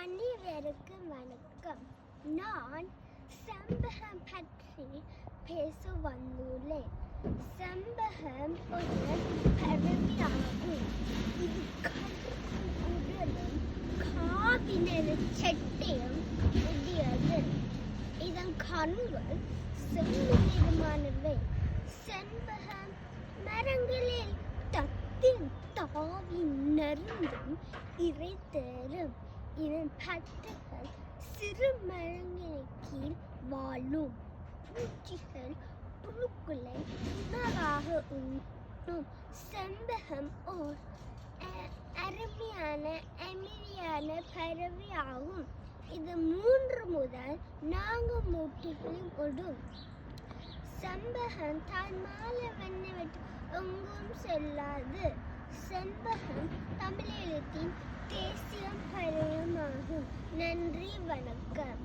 அனைவருக்கும் வணக்கம். நான் செம்பகம் பற்றி பேச வந்துள்ளேன். செம்பகம் ஒரு பறவையாகும். இது உடலும் காவினரு சட்டையும் உடையது. இதன் கண்கள் செம்பு நிறமானவை. செம்பகம் மரங்களில் தாவி நெருந்தும் இறை தரும். இதன் பட்டுகள் சிறு மரங்களின் கீழ் வாழும். பூச்சிகள் புழுக்களை உணவாக உண்ணும். செம்பகம் ஓர் அருமையான அமைதியான பறவையாகும். இது 3 முதல் 4 முட்டைகளை இடும். செம்பகம் தான் மாலை வண்ணை விட்டு எங்கும் செல்லாது. செம்பகம் தமிழீழத்தின் தேசிய பறவையாகும். நன்றி, வணக்கம்.